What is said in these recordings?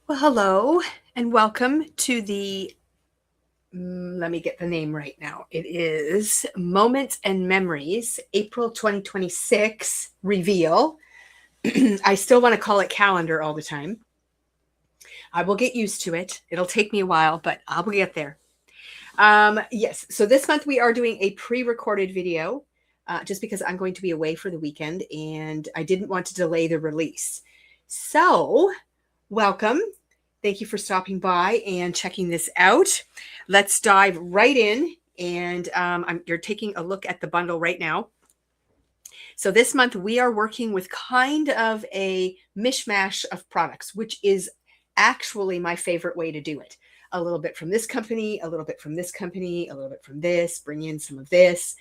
Well, hello and welcome to the, let me get the name right now. It is Moments and Memories, April 2026 reveal. I still want to call it calendar all the time. I will get used to it. It'll take me a while, but I will get there. Yes, so this month we are doing a pre-recorded video just because I'm going to be away for the weekend and I didn't want to delay the release. So, welcome. Thank you for stopping by and checking this out. Let's dive right in. And you're taking a look at the bundle right now. So this month we are working with kind of a mishmash of products, which is actually my favorite way to do it. A little bit from this company, a little bit from this company, a little bit from this, bring in some of this.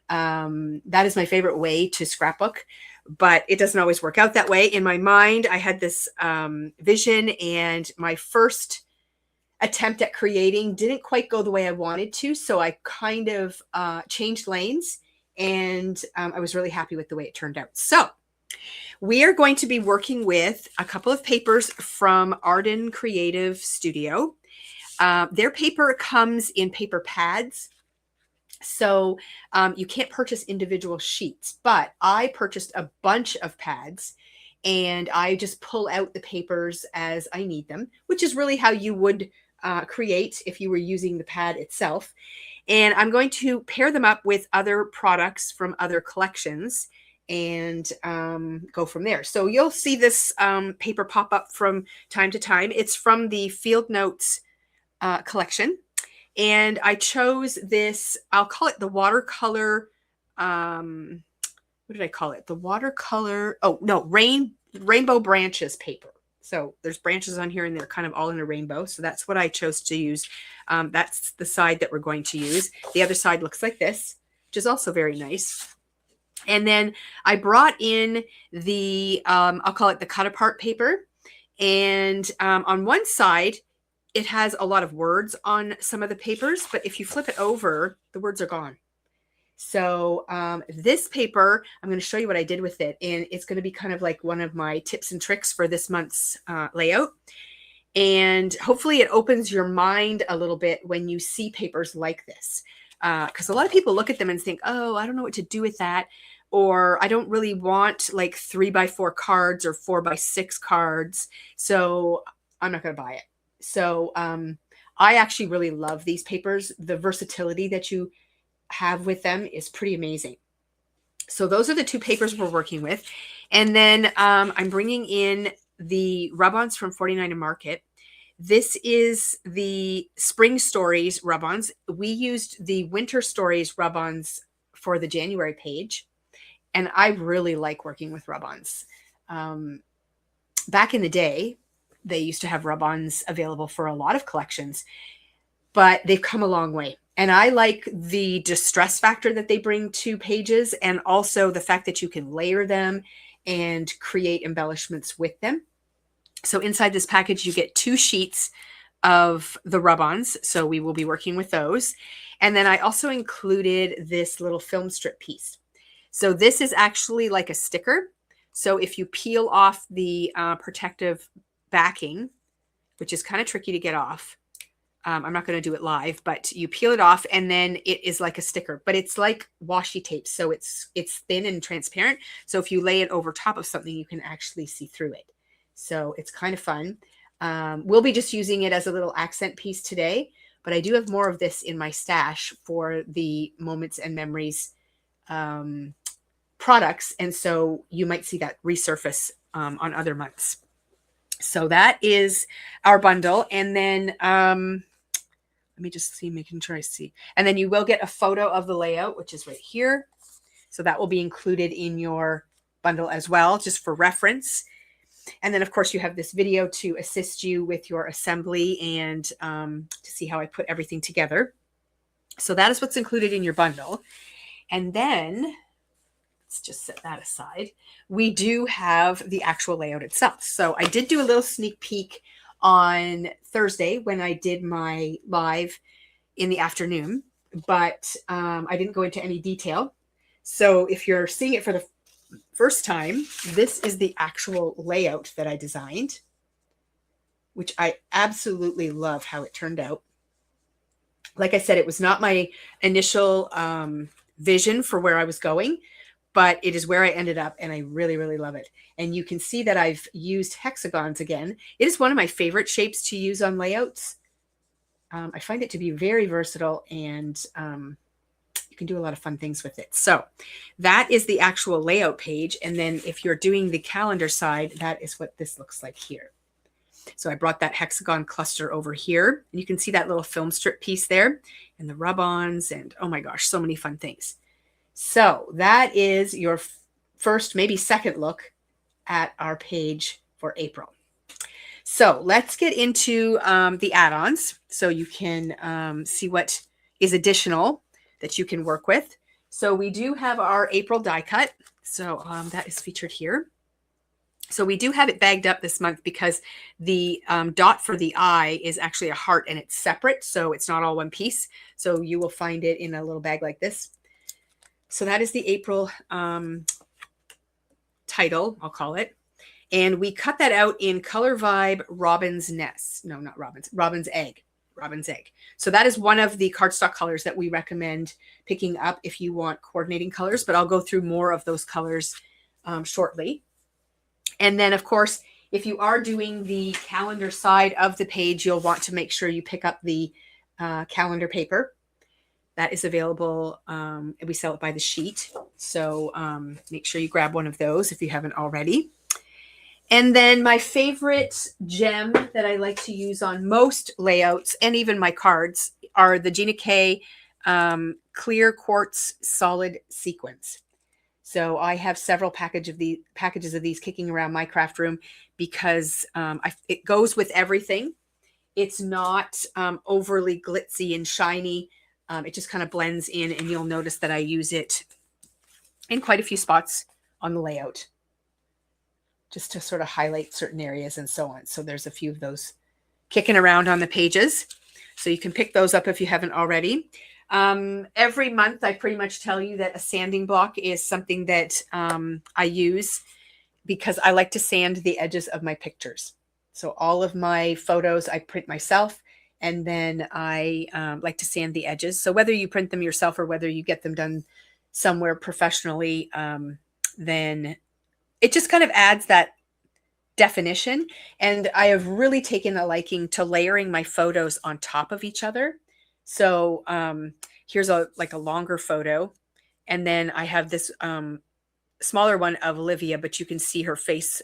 That is my favorite way to scrapbook, but it doesn't always work out that way. In my mind, I had this vision, and my first attempt at creating didn't quite go the way I wanted to. So I kind of changed lanes, and I was really happy with the way it turned out. So we are going to be working with a couple of papers from Arden Creative Studio. Their paper comes in paper pads. So you can't purchase individual sheets, but I purchased a bunch of pads and I just pull out the papers as I need them, which is really how you would create if you were using the pad itself. And I'm going to pair them up with other products from other collections and go from there. So you'll see this paper pop up from time to time. It's from the Field Notes collection. And I chose this, I'll call it the watercolor, what did I call it? The watercolor, oh no, rainbow branches paper. So there's branches on here and they're kind of all in a rainbow. So that's what I chose to use. That's the side that we're going to use. The other side looks like this, which is also very nice. And then I brought in the, I'll call it the cut apart paper. And on one side, it has a lot of words on some of the papers, but if you flip it over, the words are gone. So this paper, I'm going to show you what I did with it, and it's going to be kind of like one of my tips and tricks for this month's layout. And hopefully it opens your mind a little bit when you see papers like this, because a lot of people look at them and think, oh, I don't know what to do with that. Or I don't really want like 3x4 cards or 4x6 cards. So I'm not going to buy it. So I actually really love these papers. The versatility that you have with them is pretty amazing. So those are the two papers we're working with. And then I'm bringing in the rub-ons from 49 and Market. This is the Spring Stories rub-ons. We used the Winter Stories rub-ons for the January page. And I really like working with rub-ons. Back in the day, they used to have rub-ons available for a lot of collections, but they've come a long way. And I like the distress factor that they bring to pages, and also the fact that you can layer them and create embellishments with them. So inside this package, you get 2 sheets of the rub-ons. So we will be working with those. And then I also included this little film strip piece. So this is actually like a sticker. So if you peel off the protective backing, which is kind of tricky to get off. I'm not going to do it live, but you peel it off and then it is like a sticker, but it's like washi tape. So it's thin and transparent. So if you lay it over top of something, you can actually see through it. So it's kind of fun. We'll be just using it as a little accent piece today, but I do have more of this in my stash for the Moments and Memories products. And so you might see that resurface on other months. So that is our bundle. And then let me just see, making sure I see. And then you will get a photo of the layout, which is right here. So that will be included in your bundle as well, just for reference. And then, of course, you have this video to assist you with your assembly and to see how I put everything together. So that is what's included in your bundle. And then let's just set that aside. We do have the actual layout itself. So I did do a little sneak peek on Thursday when I did my live in the afternoon, but I didn't go into any detail. So if you're seeing it for the first time, this is the actual layout that I designed. which I absolutely love how it turned out. Like I said, it was not my initial vision for where I was going, but it is where I ended up, and I really, really love it. And you can see that I've used hexagons again. It is one of my favorite shapes to use on layouts. I find it to be very versatile, and you can do a lot of fun things with it. So that is the actual layout page. And then if you're doing the calendar side, that is what this looks like here. So I brought that hexagon cluster over here. You can see that little film strip piece there and the rub-ons, and oh my gosh, so many fun things. So that is your first, maybe second look at our page for April. So let's get into the add-ons so you can see what is additional that you can work with. So we do have our April die cut. So that is featured here. So we do have it bagged up this month because the dot for the eye is actually a heart and it's separate. So it's not all one piece. So you will find it in a little bag like this. So that is the April title, I'll call it. And we cut that out in Color Vibe Robin's Nest. No, not Robin's, Robin's Egg. Robin's Egg. So that is one of the cardstock colors that we recommend picking up if you want coordinating colors, but I'll go through more of those colors shortly. And then, of course, if you are doing the calendar side of the page, you'll want to make sure you pick up the calendar paper. That is available. We sell it by the sheet. So make sure you grab one of those if you haven't already. And then my favorite gem that I like to use on most layouts and even my cards are the Gina K Clear Quartz Solid Sequins. So I have several packages of these kicking around my craft room because it goes with everything. It's not overly glitzy and shiny. It just kind of blends in, and you'll notice that I use it in quite a few spots on the layout just to sort of highlight certain areas and so on. So there's a few of those kicking around on the pages. So you can pick those up if you haven't already. Every month, I pretty much tell you that a sanding block is something that I use because I like to sand the edges of my pictures. So all of my photos I print myself, and then I like to sand the edges. So whether you print them yourself or whether you get them done somewhere professionally, then it just kind of adds that definition. And I have really taken a liking to layering my photos on top of each other. So here's a longer photo. And then I have this smaller one of Olivia, but you can see her face,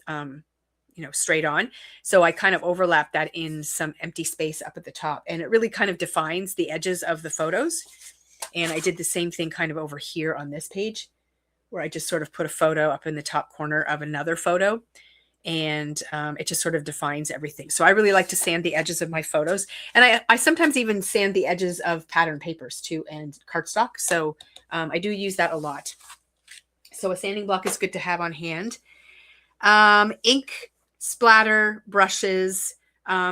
straight on. So I kind of overlap that in some empty space up at the top. And it really kind of defines the edges of the photos. And I did the same thing kind of over here on this page, where I just sort of put a photo up in the top corner of another photo. And it just sort of defines everything. So I really like to sand the edges of my photos. And I sometimes even sand the edges of pattern papers too and cardstock. So I do use that a lot. So a sanding block is good to have on hand. Ink splatter brushes,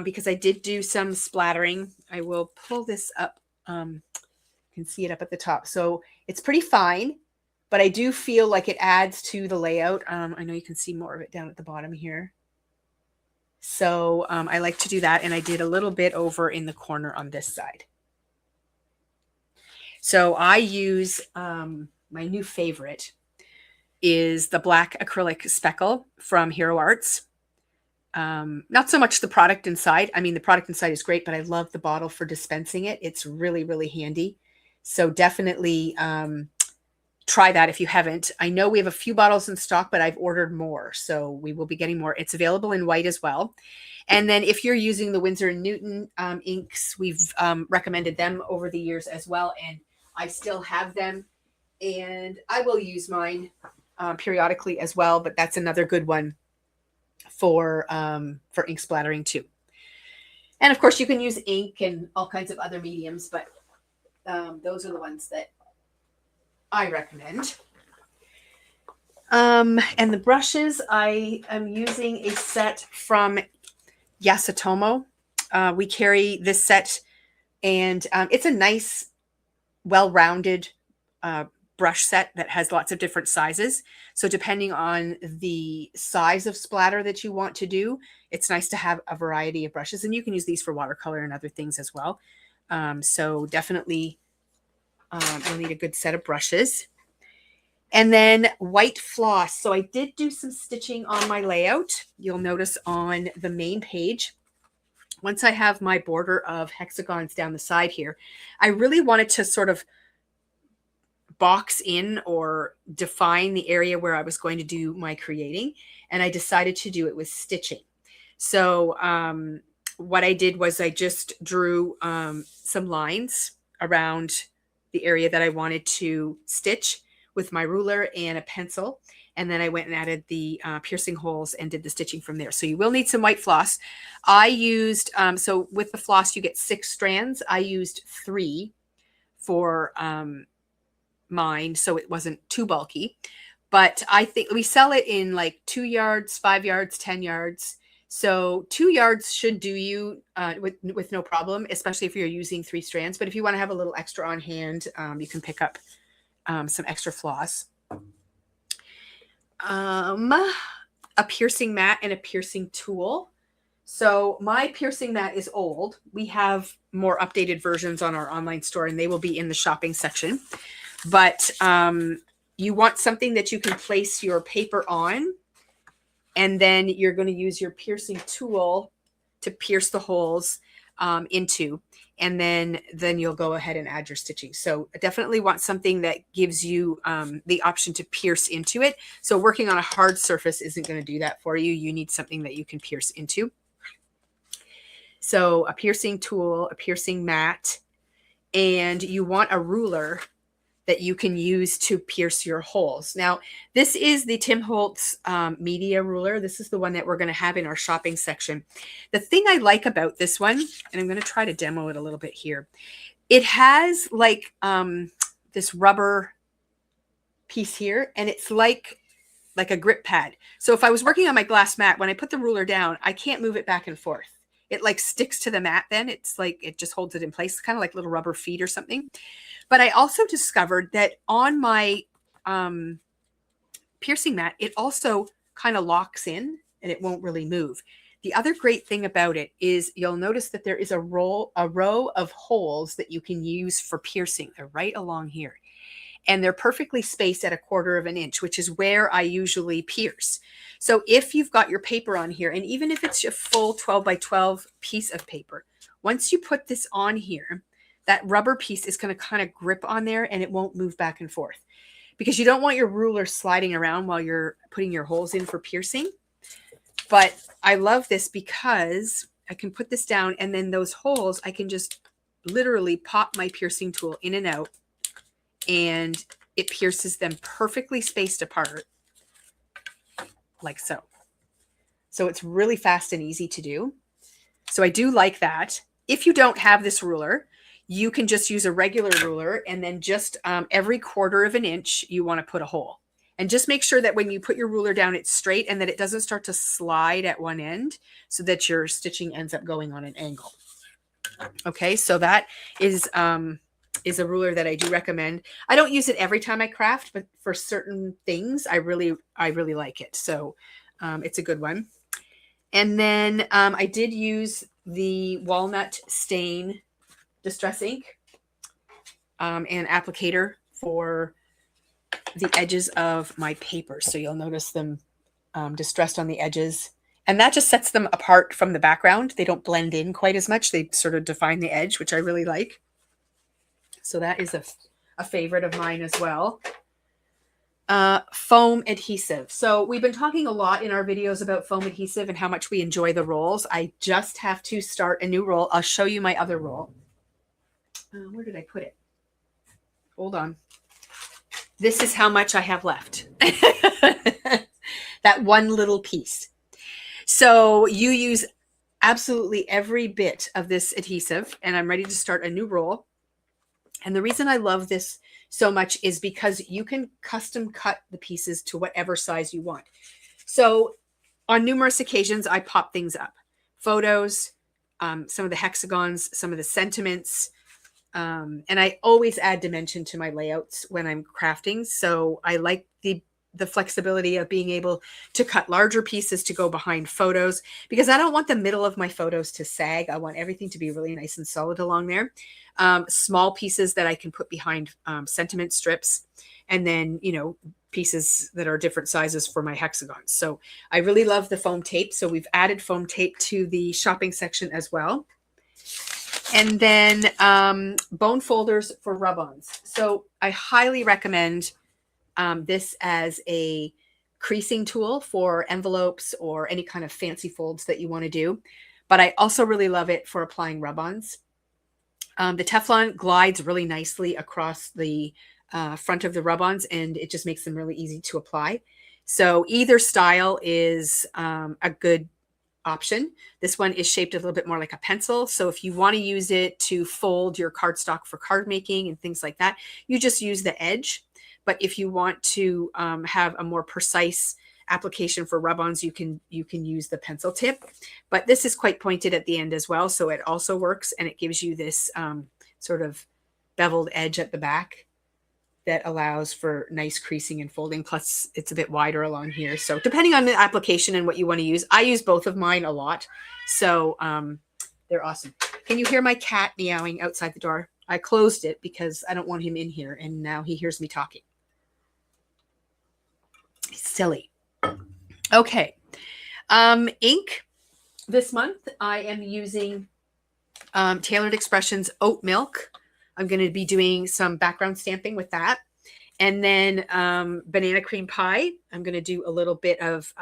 because I did do some splattering. I will pull this up. You can see it up at the top. So it's pretty fine, but I do feel like it adds to the layout. I know you can see more of it down at the bottom here. So I like to do that. And I did a little bit over in the corner on this side. So I use my new favorite is the black acrylic speckle from Hero Arts. Not so much the product inside. I mean, the product inside is great, but I love the bottle for dispensing it. It's really, really handy. So definitely try that if you haven't. I know we have a few bottles in stock, but I've ordered more. So we will be getting more. It's available in white as well. And then if you're using the Winsor & Newton inks, we've recommended them over the years as well. And I still have them. And I will use mine periodically as well. But that's another good one for ink splattering too. And of course, you can use ink and all kinds of other mediums, but those are the ones that I recommend. And the brushes, I am using a set from Yasutomo. We carry this set, and it's a nice, well-rounded brush set that has lots of different sizes. So depending on the size of splatter that you want to do, it's nice to have a variety of brushes, and you can use these for watercolor and other things as well. So definitely you'll need a good set of brushes. And then white floss. So I did do some stitching on my layout. You'll notice on the main page, once I have my border of hexagons down the side here, I really wanted to sort of box in or define the area where I was going to do my creating. And I decided to do it with stitching. So what I did was I just drew some lines around the area that I wanted to stitch with my ruler and a pencil. And then I went and added the piercing holes and did the stitching from there. So you will need some white floss. I used, so with the floss, you get 6 strands. I used 3 for mine, so it wasn't too bulky. But I think we sell it in like 2 yards, 5 yards, 10 yards. So 2 yards should do you with no problem, especially if you're using 3 strands. But if you want to have a little extra on hand, you can pick up some extra floss. A piercing mat and a piercing tool. So my piercing mat is old. We have more updated versions on our online store, and they will be in the shopping section. But you want something that you can place your paper on, and then you're going to use your piercing tool to pierce the holes into, and then you'll go ahead and add your stitching. So I definitely want something that gives you the option to pierce into it. So working on a hard surface isn't going to do that for you. You need something that you can pierce into. So a piercing tool, a piercing mat, and you want a ruler that you can use to pierce your holes. Now, this is the Tim Holtz media ruler. This is the one that we're going to have in our shopping section. The thing I like about this one, and I'm going to try to demo it a little bit here, it has like this rubber piece here, and it's like a grip pad. So if I was working on my glass mat, when I put the ruler down, I can't move it back and forth. It like sticks to the mat then. It's like it just holds it in place, kind of like little rubber feet or something. But I also discovered that on my piercing mat, it also kind of locks in and it won't really move. The other great thing about it is you'll notice that there is a row of holes that you can use for piercing. They're right along here. And they're perfectly spaced at 1/4 of an inch, which is where I usually pierce. So if you've got your paper on here, and even if it's a full 12 by 12 piece of paper, once you put this on here, that rubber piece is going to kind of grip on there and it won't move back and forth, because you don't want your ruler sliding around while you're putting your holes in for piercing. But I love this because I can put this down, and then those holes, I can just literally pop my piercing tool in and out, and it pierces them perfectly spaced apart like so. So it's really fast and easy to do. So I do like that. If you don't have this ruler, you can just use a regular ruler, and then just every 1/4 of an inch, you want to put a hole. And just make sure that when you put your ruler down, it's straight and that it doesn't start to slide at one end so that your stitching ends up going on an angle. Okay, so that is a ruler that I do recommend. I don't use it every time I craft, but for certain things, I really like it. So it's a good one. And then I did use the walnut stain distress ink and applicator for the edges of my paper. So you'll notice them distressed on the edges. And that just sets them apart from the background. They don't blend in quite as much. They sort of define the edge, which I really like. So that is a favorite of mine as well. Foam adhesive. So we've been talking a lot in our videos about foam adhesive and how much we enjoy the rolls. I just have to start a new roll. I'll show you my other roll. Where did I put it? Hold on. This is how much I have left. That one little piece. So you use absolutely every bit of this adhesive, and I'm ready to start a new roll. And the reason I love this so much is because you can custom cut the pieces to whatever size you want. So on numerous occasions, I pop things up. Photos, some of the hexagons, some of the sentiments, And I always add dimension to my layouts when I'm crafting. So I like the flexibility of being able to cut larger pieces to go behind photos, because I don't want the middle of my photos to sag. I want everything to be really nice and solid along there. Small pieces that I can put behind sentiment strips, and then, pieces that are different sizes for my hexagons. So I really love the foam tape. So we've added foam tape to the shopping section as well. And then bone folders for rub-ons. So I highly recommend this as a creasing tool for envelopes or any kind of fancy folds that you want to do. But I also really love it for applying rub-ons. The Teflon glides really nicely across the front of the rub-ons, and it just makes them really easy to apply. So either style is a good option. This one is shaped a little bit more like a pencil. So if you want to use it to fold your cardstock for card making and things like that, you just use the edge. But if you want to have a more precise application for rub-ons, you can use the pencil tip. But this is quite pointed at the end as well, so it also works, and it gives you this sort of beveled edge at the back that allows for nice creasing and folding. Plus, it's a bit wider along here. So depending on the application and what you want to use, I use both of mine a lot. So they're awesome. Can you hear my cat meowing outside the door? I closed it because I don't want him in here, and now he hears me talking. He's silly. Okay. Ink. This month, I am using Tailored Expressions Oat Milk. I'm going to be doing some background stamping with that. And then Banana Cream Pie. I'm going to do a little bit of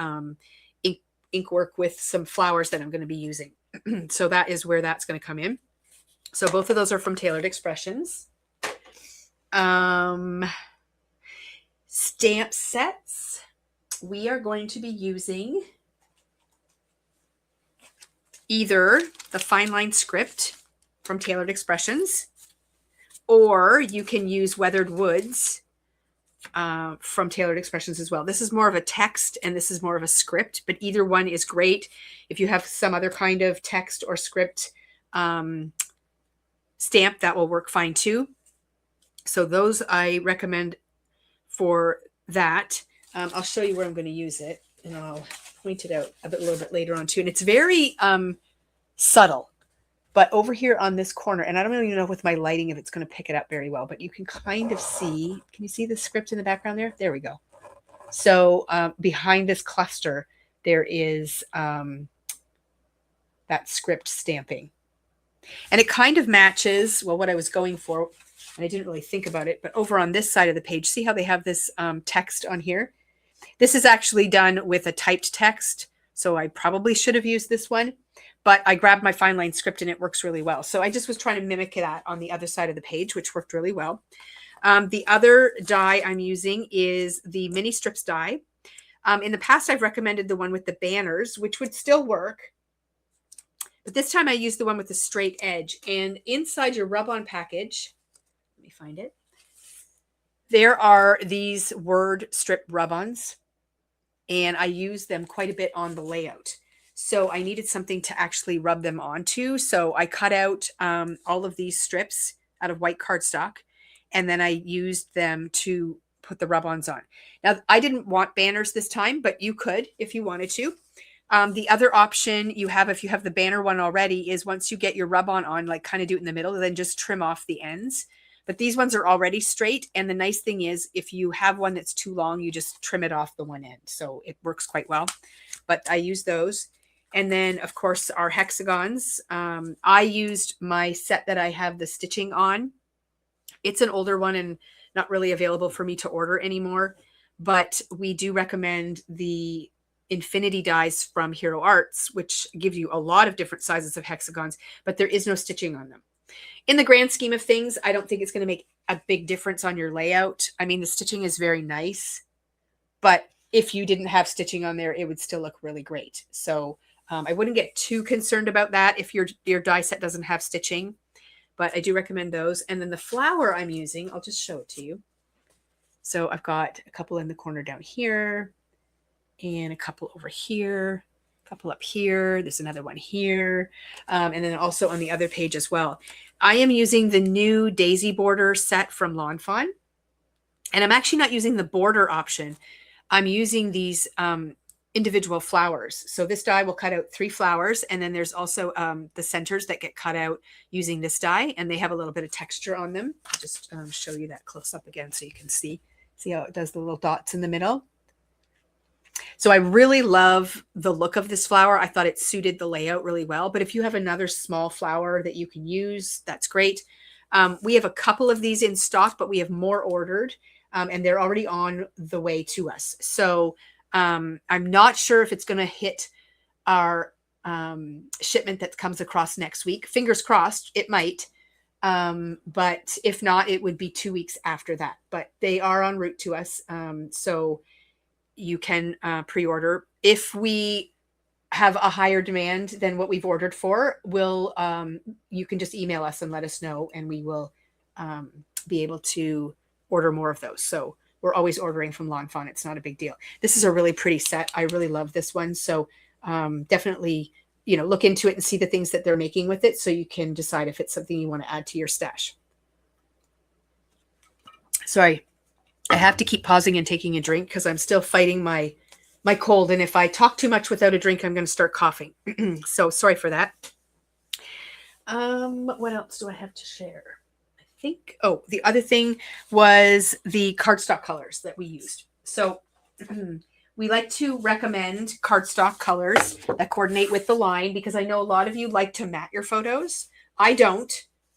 ink work with some flowers that I'm going to be using. So that is where that's going to come in. So both of those are from Tailored Expressions. Stamp sets. We are going to be using either the Fine Line Script from Tailored Expressions, or you can use Weathered Woods from Tailored Expressions as well. This is more of a text and this is more of a script, but either one is great. If you have some other kind of text or script stamp, that will work fine too. So those I recommend for that. I'll show you where I'm going to use it, and I'll point it out a little bit later on too. And it's very subtle, but over here on this corner, and I don't even know with my lighting if it's going to pick it up very well, but you can kind of see, can you see the script in the background there? There we go. So behind this cluster, there is that script stamping. And it kind of matches, well, what I was going for, and I didn't really think about it, but over on this side of the page, see how they have this text on here? This is actually done with a typed text, so I probably should have used this one, but I grabbed my Fine Line Script and it works really well. So I just was trying to mimic that on the other side of the page, which worked really well. The other die I'm using is the Mini Strips die. In the past, I've recommended the one with the banners, which would still work. But this time I used the one with the straight edge. And inside your rub-on package, let me find it. There are these word strip rub-ons, and I use them quite a bit on the layout. So I needed something to actually rub them onto. So I cut out all of these strips out of white cardstock, and then I used them to put the rub-ons on. Now, I didn't want banners this time, but you could if you wanted to. The other option you have, if you have the banner one already, is once you get your rub-on on, like kind of do it in the middle, then just trim off the ends. But these ones are already straight. And the nice thing is if you have one that's too long, you just trim it off the one end. So it works quite well. But I use those. And then, of course, our hexagons. I used my set that I have the stitching on. It's an older one and not really available for me to order anymore. But we do recommend the Infinity dies from Hero Arts, which give you a lot of different sizes of hexagons, but there is no stitching on them. In the grand scheme of things, I don't think it's going to make a big difference on your layout. I mean, the stitching is very nice, but if you didn't have stitching on there, it would still look really great. So I wouldn't get too concerned about that if your die set doesn't have stitching, but I do recommend those. And then the flower I'm using, I'll just show it to you. So I've got a couple in the corner down here and a couple over here. A couple up here. There's another one here. And then also on the other page as well. I am using the new daisy border set from Lawn Fawn. And I'm actually not using the border option. I'm using these individual flowers. So this die will cut out 3 flowers. And then there's also the centers that get cut out using this die. And they have a little bit of texture on them. I'll just show you that close up again so you can see how it does the little dots in the middle. So I really love the look of this flower. I thought it suited the layout really well. But if you have another small flower that you can use, that's great. We have a couple of these in stock, but we have more ordered. And they're already on the way to us. So I'm not sure if it's going to hit our shipment that comes across next week. Fingers crossed, it might. But if not, it would be 2 weeks after that. But they are en route to us. So you can pre-order. If we have a higher demand than what we've ordered for, you can just email us and let us know, and we will be able to order more of those. So we're always ordering from Lawn Fawn. It's not a big deal. This is a really pretty set. I really love this one. So definitely, look into it and see the things that they're making with it so you can decide if it's something you want to add to your stash. Sorry, I have to keep pausing and taking a drink because I'm still fighting my cold. And if I talk too much without a drink, I'm going to start coughing. So sorry for that. What else do I have to share? The other thing was the cardstock colors that we used. So we like to recommend cardstock colors that coordinate with the line because I know a lot of you like to mat your photos. I don't,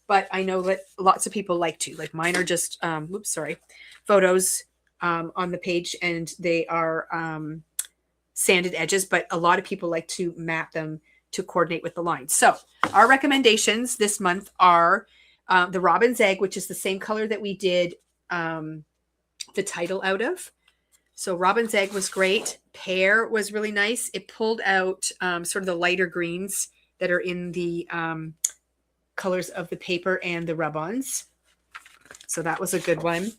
but I know that lots of people like to. Like mine are just, photos on the page, and they are sanded edges, but a lot of people like to mat them to coordinate with the line. So our recommendations this month are the Robin's Egg, which is the same color that we did the title out of. So Robin's Egg was great. Pear was really nice. It pulled out sort of the lighter greens that are in the colors of the paper and the rub-ons. So that was a good one.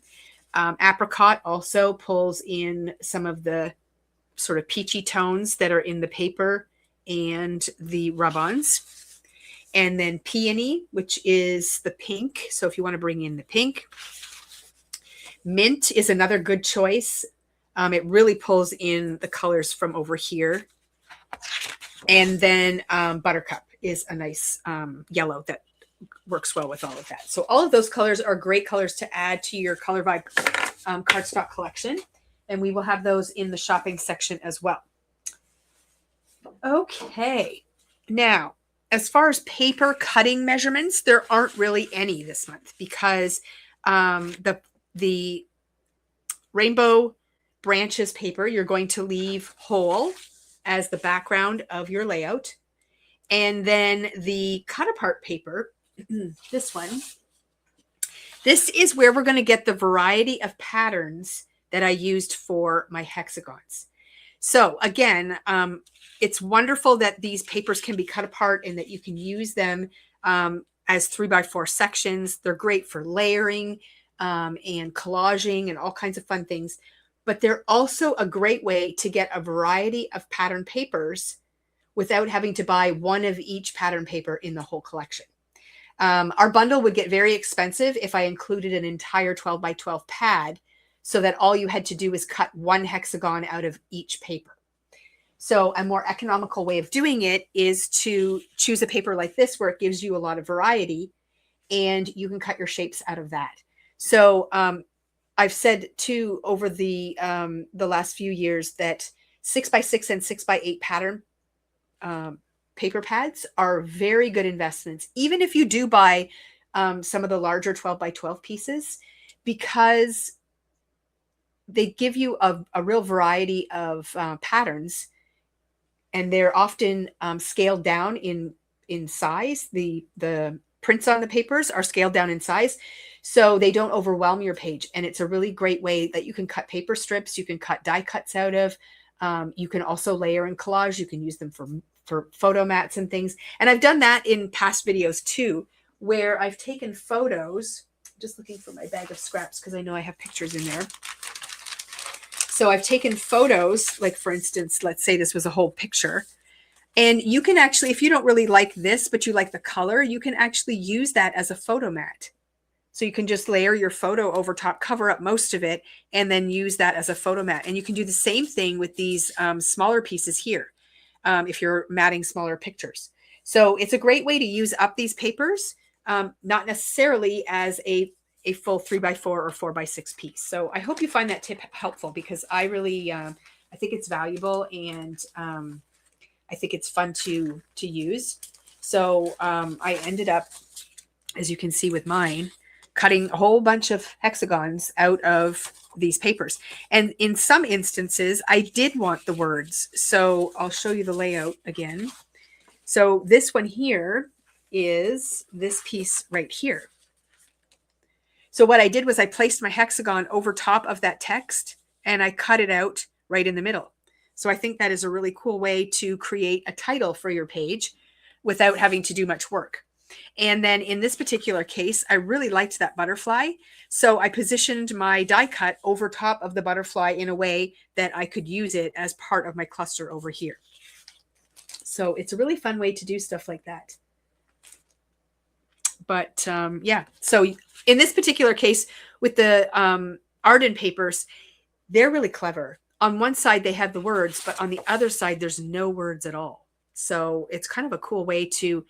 Apricot also pulls in some of the sort of peachy tones that are in the paper and the rub-ons. And then Peony, which is the pink. So if you want to bring in the pink. Mint is another good choice. It really pulls in the colors from over here. And then Buttercup is a nice yellow that works well with all of that. So all of those colors are great colors to add to your Color Vibe cardstock collection. And we will have those in the shopping section as well. Okay. Now, as far as paper cutting measurements, there aren't really any this month because the Rainbow Branches paper, you're going to leave whole as the background of your layout. And then the cut apart paper, this one, this is where we're going to get the variety of patterns that I used for my hexagons. So again, it's wonderful that these papers can be cut apart and that you can use them as 3x4 sections. They're great for layering and collaging and all kinds of fun things. But they're also a great way to get a variety of pattern papers without having to buy one of each pattern paper in the whole collection. Our bundle would get very expensive if I included an entire 12x12 pad so that all you had to do is cut one hexagon out of each paper. So a more economical way of doing it is to choose a paper like this where it gives you a lot of variety and you can cut your shapes out of that. So I've said too over the last few years that 6x6 and 6x8 pattern paper pads are very good investments, even if you do buy some of the larger 12x12 pieces, because they give you a real variety of patterns, and they're often scaled down in size. The prints on the papers are scaled down in size, so they don't overwhelm your page. And it's a really great way that you can cut paper strips. You can cut die cuts out of. You can also layer and collage. You can use them for photo mats and things. And I've done that in past videos too, where I've taken photos. Just looking for my bag of scraps because I know I have pictures in there. So I've taken photos, like for instance, let's say this was a whole picture. And you can actually, if you don't really like this, but you like the color, you can actually use that as a photo mat. So you can just layer your photo over top, cover up most of it, and then use that as a photo mat. And you can do the same thing with these smaller pieces here if you're matting smaller pictures. So it's a great way to use up these papers, not necessarily as a full 3x4 or 4x6 piece. So I hope you find that tip helpful, because I really, I think it's valuable, and I think it's fun to use. So I ended up, as you can see with mine, cutting a whole bunch of hexagons out of these papers. And in some instances, I did want the words. So I'll show you the layout again. So this one here is this piece right here. So what I did was I placed my hexagon over top of that text, and I cut it out right in the middle. So I think that is a really cool way to create a title for your page without having to do much work. And then in this particular case, I really liked that butterfly. So I positioned my die cut over top of the butterfly in a way that I could use it as part of my cluster over here. So it's a really fun way to do stuff like that. But yeah, so in this particular case with the Arden papers, they're really clever. On one side, they have the words, but on the other side, there's no words at all. So it's kind of a cool way to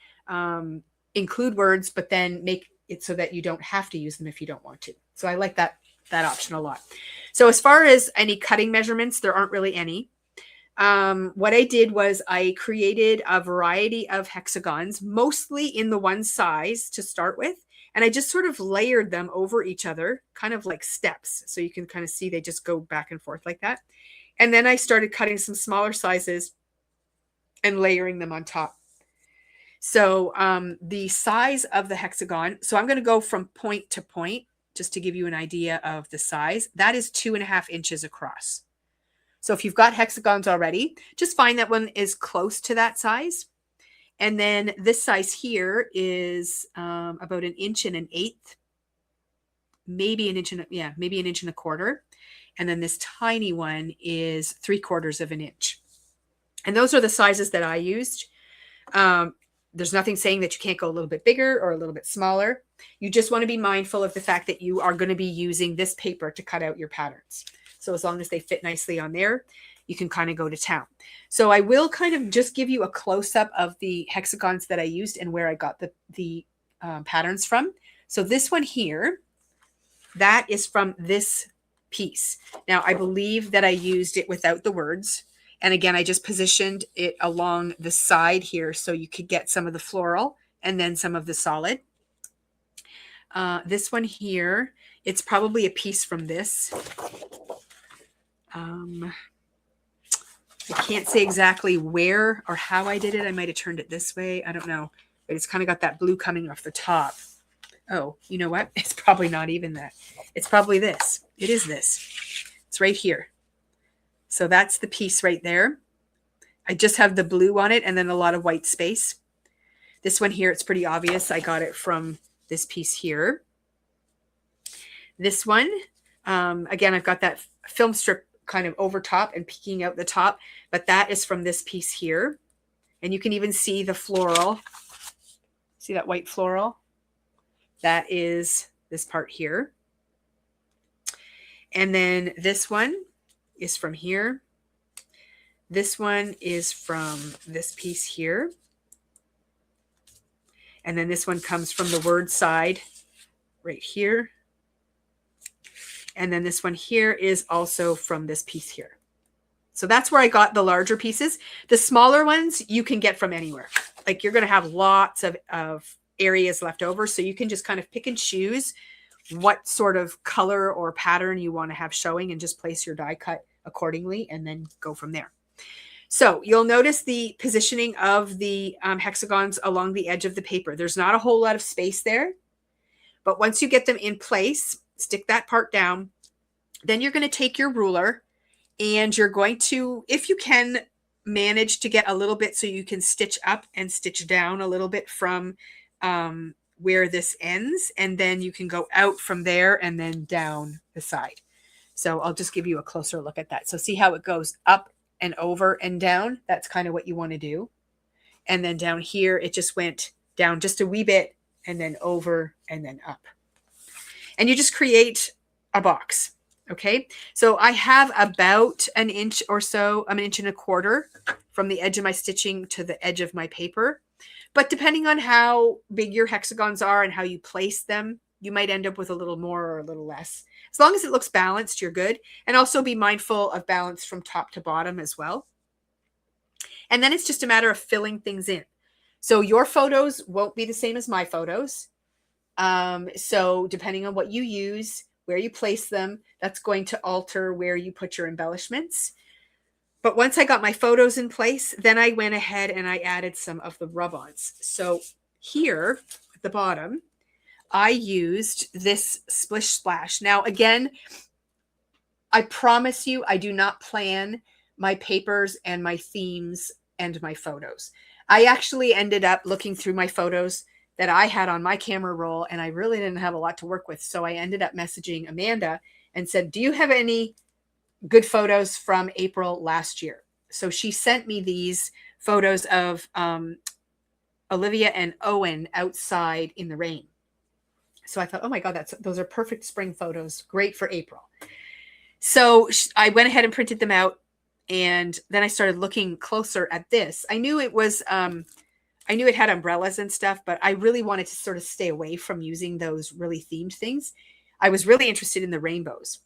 include words, but then make it so that you don't have to use them if you don't want to. So I like that option a lot. So as far as any cutting measurements, there aren't really any. What I did was I created a variety of hexagons, mostly in the one size to start with. And I just sort of layered them over each other, kind of like steps. So you can kind of see they just go back and forth like that. And then I started cutting some smaller sizes and layering them on top. So the size of the hexagon, so I'm going to go from point to point just to give you an idea of the size. That is 2.5 inches across. So if you've got hexagons already, just find that one is close to that size. And then this size here is about 1 1/8 inches, maybe an inch and maybe 1 1/4 inches. And then this tiny one is 3/4 inch. And those are the sizes that I used. There's nothing saying that you can't go a little bit bigger or a little bit smaller. You just want to be mindful of the fact that you are going to be using this paper to cut out your patterns. So as long as they fit nicely on there, you can kind of go to town. So I will kind of just give you a close-up of the hexagons that I used and where I got the patterns from. So this one here, that is from this piece. Now, I believe that I used it without the words. And again, I just positioned it along the side here so you could get some of the floral and then some of the solid. This one here, it's probably a piece from this. I can't say exactly where or how I did it. I might have turned it this way. I don't know. But it's kind of got that blue coming off the top. Oh, you know what? It's probably not even that. It's probably this. It is this. It's right here. So that's the piece right there. I just have the blue on it and then a lot of white space. This one here, it's pretty obvious. I got it from this piece here. This one, again, I've got that film strip kind of over top and peeking out the top, but that is from this piece here. And you can even see the floral. See that white floral? That is this part here. And then this one is from here. This one is from this piece here. And then this one comes from the word side right here. And then this one here is also from this piece here. So that's where I got the larger pieces. The smaller ones you can get from anywhere. Like you're going to have lots of areas left over. So you can just kind of pick and choose what sort of color or pattern you want to have showing and just place your die cut accordingly and then go from there. So you'll notice the positioning of the hexagons along the edge of the paper. There's not a whole lot of space there, but once you get them in place, stick that part down. Then you're going to take your ruler and you're going to, if you can, manage to get a little bit so you can stitch up and stitch down a little bit from where this ends. And then you can go out from there and then down the side. So I'll just give you a closer look at that. So see how it goes up and over and down? That's kind of what you want to do. And then down here, it just went down just a wee bit and then over and then up. And you just create a box. Okay. So I have about an inch or so, an inch and a quarter from the edge of my stitching to the edge of my paper. But depending on how big your hexagons are and how you place them, you might end up with a little more or a little less. As long as it looks balanced, you're good. And also be mindful of balance from top to bottom as well. And then it's just a matter of filling things in. So your photos won't be the same as my photos. So depending on what you use, where you place them, that's going to alter where you put your embellishments. But once I got my photos in place, then I went ahead and I added some of the rub-ons. So here at the bottom, I used this Splish Splash. Now, again, I promise you, I do not plan my papers and my themes and my photos. I actually ended up looking through my photos that I had on my camera roll, and I really didn't have a lot to work with. So I ended up messaging Amanda and said, do you have any good photos from April last year? So she sent me these photos of Olivia and Owen outside in the rain. So I thought, oh my God, those are perfect spring photos. Great for April. So I went ahead and printed them out. And then I started looking closer at this. I knew it was, I knew it had umbrellas and stuff, but I really wanted to sort of stay away from using those really themed things. I was really interested in the rainbows.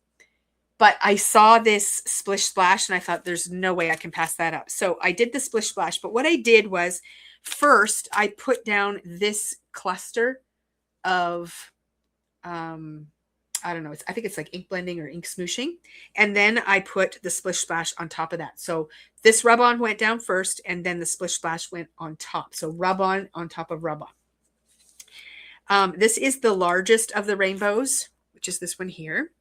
But I saw this Splish Splash and I thought there's no way I can pass that up. So I did the Splish Splash. But what I did was first I put down this cluster of, I don't know, I think it's like ink blending or ink smooshing. And then I put the Splish Splash on top of that. So this rub-on went down first and then the Splish Splash went on top. So rub-on top of rub-on. This is the largest of the rainbows, which is this one here.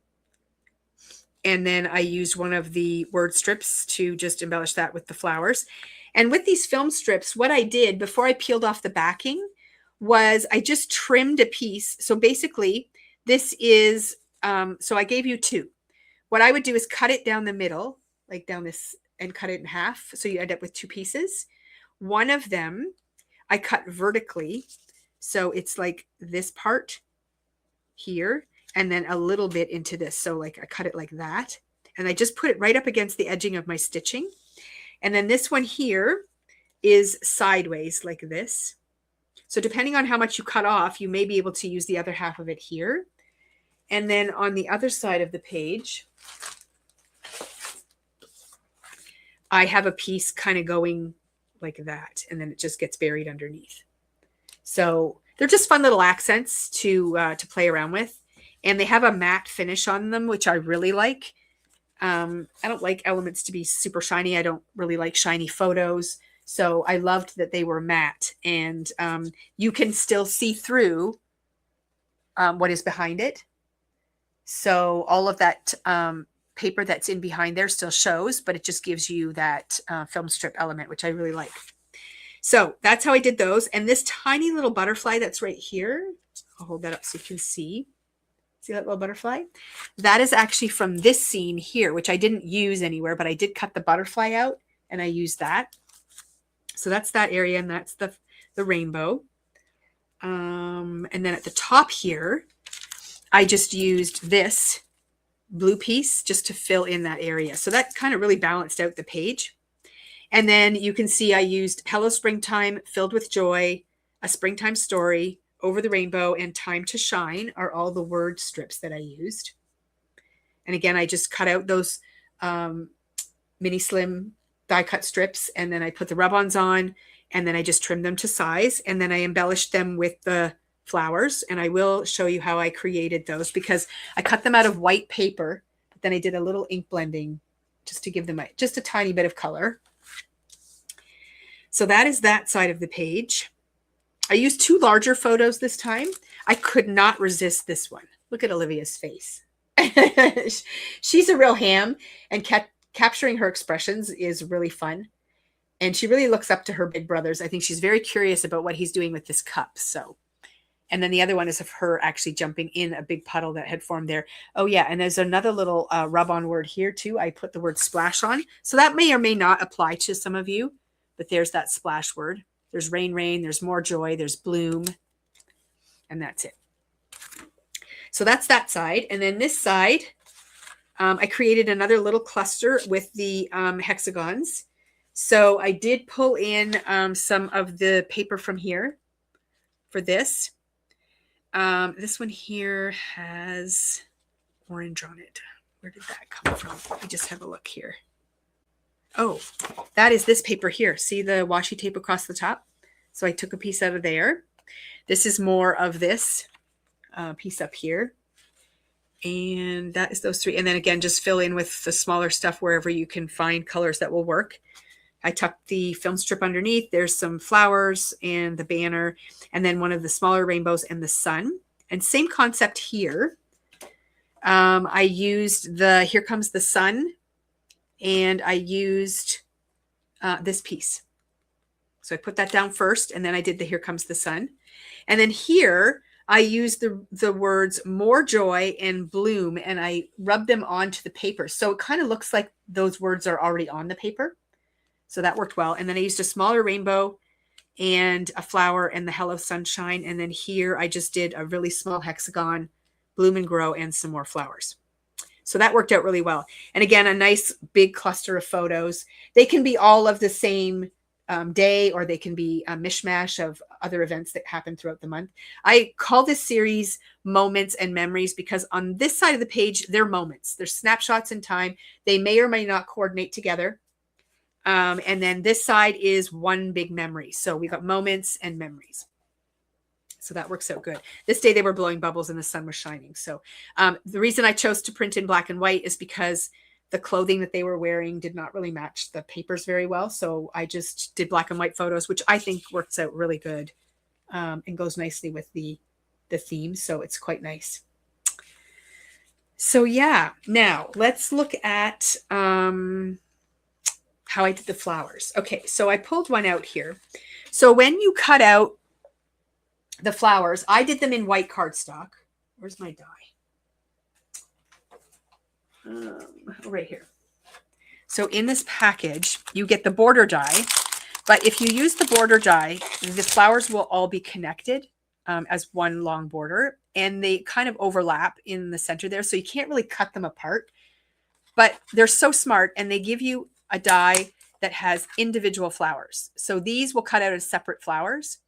And then I used one of the word strips to just embellish that with the flowers. And with these film strips, what I did before I peeled off the backing was I just trimmed a piece. So basically this is, so I gave you two. What I would do is cut it down the middle, like down this, and cut it in half. So you end up with two pieces. One of them I cut vertically. So it's like this part here, and then a little bit into this. So like I cut it like that. And I just put it right up against the edging of my stitching. And then this one here is sideways like this. So depending on how much you cut off, you may be able to use the other half of it here. And then on the other side of the page, I have a piece kind of going like that. And then it just gets buried underneath. So they're just fun little accents to play around with. And they have a matte finish on them, which I really like. I don't like elements to be super shiny. I don't really like shiny photos. So I loved that they were matte. And you can still see through what is behind it. So all of that paper that's in behind there still shows, but it just gives you that film strip element, which I really like. So that's how I did those. And this tiny little butterfly that's right here, I'll hold that up so you can see. See that little butterfly? That is actually from this scene here, which I didn't use anywhere, but I did cut the butterfly out and I used that. So that's that area, and that's the rainbow. And then at the top here, I just used this blue piece just to fill in that area. So that kind of really balanced out the page. And then you can see I used Hello Springtime, Filled with Joy, A Springtime Story, Over the Rainbow, and Time to Shine are all the word strips that I used. And again, I just cut out those mini slim die cut strips, and then I put the rub-ons on, and then I just trimmed them to size, and then I embellished them with the flowers. And I will show you how I created those, because I cut them out of white paper, but then I did a little ink blending just to give them just a tiny bit of color. So that is that side of the page. I used two larger photos this time. I could not resist this one. Look at Olivia's face. She's a real ham, and capturing her expressions is really fun. And she really looks up to her big brothers. I think she's very curious about what he's doing with this cup. So, and then the other one is of her actually jumping in a big puddle that had formed there. Oh yeah, and there's another little rub-on word here too. I put the word splash on. So that may or may not apply to some of you, but there's that splash word There's rain, rain, there's more joy, there's bloom, and that's it. So that's that side. And then this side, I created another little cluster with the hexagons. So I did pull in some of the paper from here for this. This one here has orange on it. Where did that come from? Let me just have a look here. Oh, that is this paper here. See the washi tape across the top? So I took a piece out of there. This is more of this piece up here. And that is those three. And then again, just fill in with the smaller stuff wherever you can find colors that will work. I tucked the film strip underneath. There's some flowers and the banner, and then one of the smaller rainbows and the sun. And same concept here. I used the Here Comes the Sun, and I used this piece. So I put that down first, and then I did the Here Comes the Sun. And then here, I used the words more joy and bloom, and I rubbed them onto the paper. So it kind of looks like those words are already on the paper. So that worked well. And then I used a smaller rainbow and a flower and the Hello Sunshine. And then here I just did a really small hexagon, bloom and grow, and some more flowers. So that worked out really well. And again, a nice big cluster of photos. They can be all of the same day, or they can be a mishmash of other events that happen throughout the month. I call this series Moments and Memories because on this side of the page, they're moments. They're snapshots in time. They may or may not coordinate together. And then this side is one big memory. So we got moments and memories. So that works out good. This day they were blowing bubbles and the sun was shining. So the reason I chose to print in black and white is because the clothing that they were wearing did not really match the papers very well. So I just did black and white photos, which I think works out really good and goes nicely with the theme. So it's quite nice. So yeah, now let's look at how I did the flowers. Okay, so I pulled one out here. So when you cut out the flowers, I did them in white cardstock. Where's my die? Right here. So in this package, you get the border die. But if you use the border die, the flowers will all be connected as one long border. And they kind of overlap in the center there. So you can't really cut them apart. But they're so smart, and they give you a die that has individual flowers. So these will cut out as separate flowers.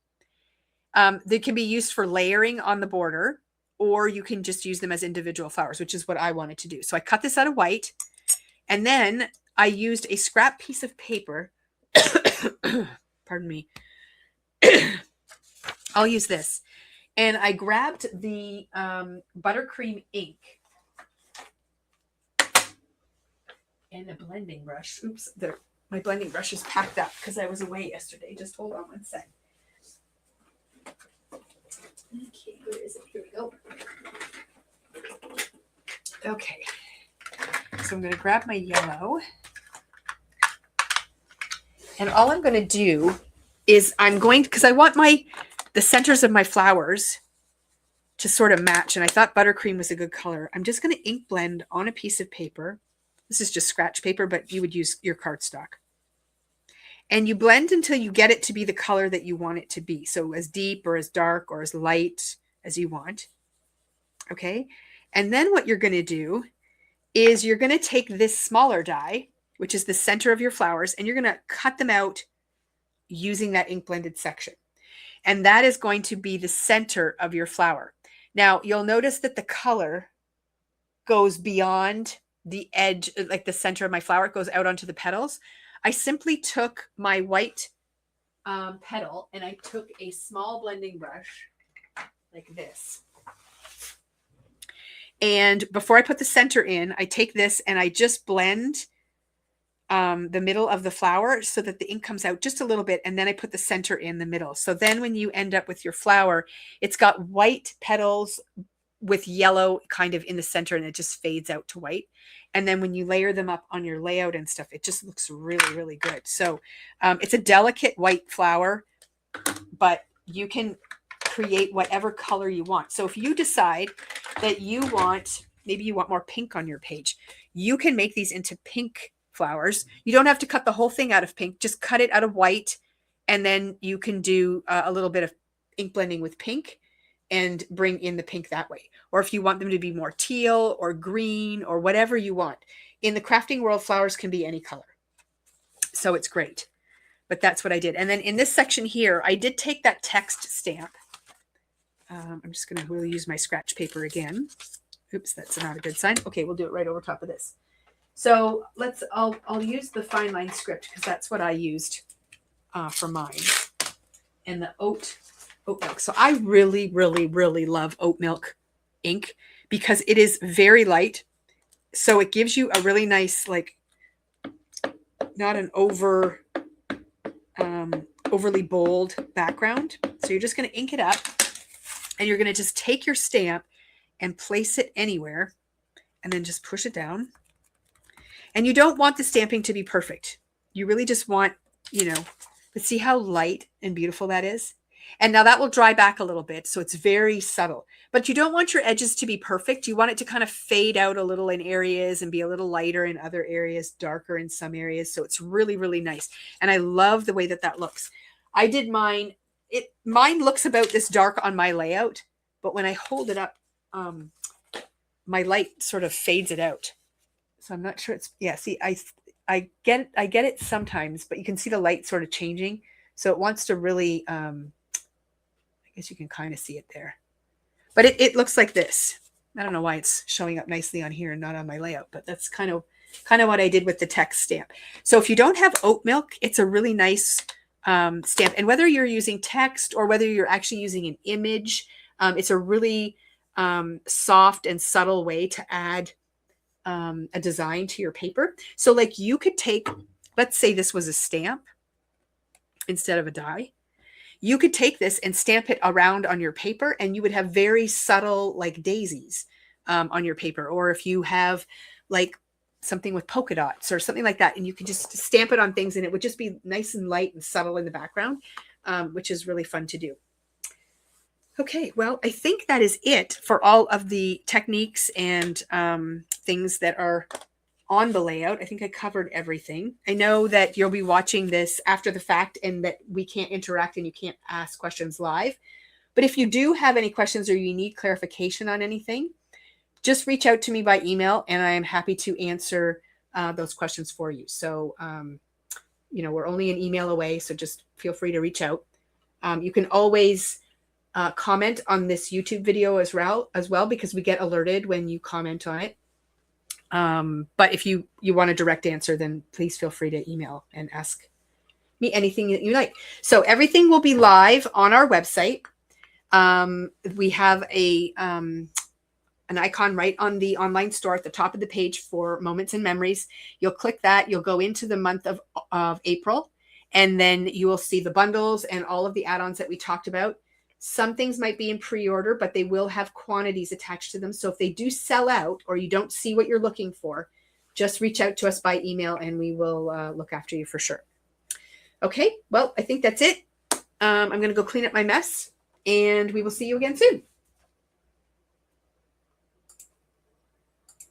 They can be used for layering on the border, or you can just use them as individual flowers, which is what I wanted to do. So I cut this out of white, and then I used a scrap piece of paper. Pardon me. I'll use this. And I grabbed the buttercream ink and a blending brush. Oops, my blending brush is packed up because I was away yesterday. Just hold on one sec. Okay, where is it? Here we go. Okay. So I'm going to grab my yellow. And all I'm going to do is because I want the centers of my flowers to sort of match. And I thought buttercream was a good color. I'm just going to ink blend on a piece of paper. This is just scratch paper, but you would use your cardstock. And you blend until you get it to be the color that you want it to be. So as deep or as dark or as light as you want. Okay. And then what you're going to do is you're going to take this smaller die, which is the center of your flowers, and you're going to cut them out using that ink blended section. And that is going to be the center of your flower. Now you'll notice that the color goes beyond the edge, like the center of my flower. It goes out onto the petals. I simply took my white petal and I took a small blending brush like this. And before I put the center in, I take this and I just blend the middle of the flower so that the ink comes out just a little bit. And then I put the center in the middle. So then when you end up with your flower, it's got white petals with yellow kind of in the center, and it just fades out to white. And then when you layer them up on your layout and stuff, it just looks really, really good. So it's a delicate white flower, but you can create whatever color you want. So if you decide that maybe you want more pink on your page, you can make these into pink flowers. You don't have to cut the whole thing out of pink. Just cut it out of white And then you can do a little bit of ink blending with pink and bring in the pink that way. Or if you want them to be more teal or green or whatever you want. In the crafting world, flowers can be any color. So it's great. But that's what I did. And then in this section here, I did take that text stamp. I'm just going to really use my scratch paper again. Oops, that's not a good sign. Okay, we'll do it right over top of this. So I'll use the fine line script because that's what I used for mine. And the oat milk. So I really, really, really love oat milk ink because it is very light. So it gives you a really nice, like, not an overly bold background. So you're just going to ink it up and you're going to just take your stamp and place it anywhere and then just push it down. And you don't want the stamping to be perfect. You really just want, but see how light and beautiful that is? And now that will dry back a little bit. So it's very subtle, but you don't want your edges to be perfect. You want it to kind of fade out a little in areas and be a little lighter in other areas, darker in some areas. So it's really, really nice. And I love the way that looks. I did mine. Mine looks about this dark on my layout, but when I hold it up, my light sort of fades it out. So I'm not sure it's, see, I get it sometimes, but you can see the light sort of changing. So it wants to really, I guess you can kind of see it there, but it looks like this. I don't know why it's showing up nicely on here and not on my layout, but that's kind of what I did with the text stamp. So if you don't have oat milk, it's a really nice stamp. And whether you're using text or whether you're actually using an image, it's a really soft and subtle way to add a design to your paper. So like you could take, let's say this was a stamp instead of a die. You could take this and stamp it around on your paper and you would have very subtle like daisies on your paper. Or if you have like something with polka dots or something like that, and you can just stamp it on things and it would just be nice and light and subtle in the background, which is really fun to do. Okay, well, I think that is it for all of the techniques and things that are on the layout. I think I covered everything. I know that you'll be watching this after the fact and that we can't interact and you can't ask questions live. But if you do have any questions or you need clarification on anything, just reach out to me by email and I am happy to answer those questions for you. So, we're only an email away, so just feel free to reach out. You can always comment on this YouTube video as well, because we get alerted when you comment on it. But if you want a direct answer, then please feel free to email and ask me anything that you like. So everything will be live on our website. We have an icon right on the online store at the top of the page for Moments and Memories. You'll click that. You'll go into the month of April, and then you will see the bundles and all of the add-ons that we talked about. Some things might be in pre-order, but they will have quantities attached to them. So if they do sell out or you don't see what you're looking for, just reach out to us by email and we will look after you for sure. Okay, well, I think that's it. I'm going to go clean up my mess and we will see you again soon.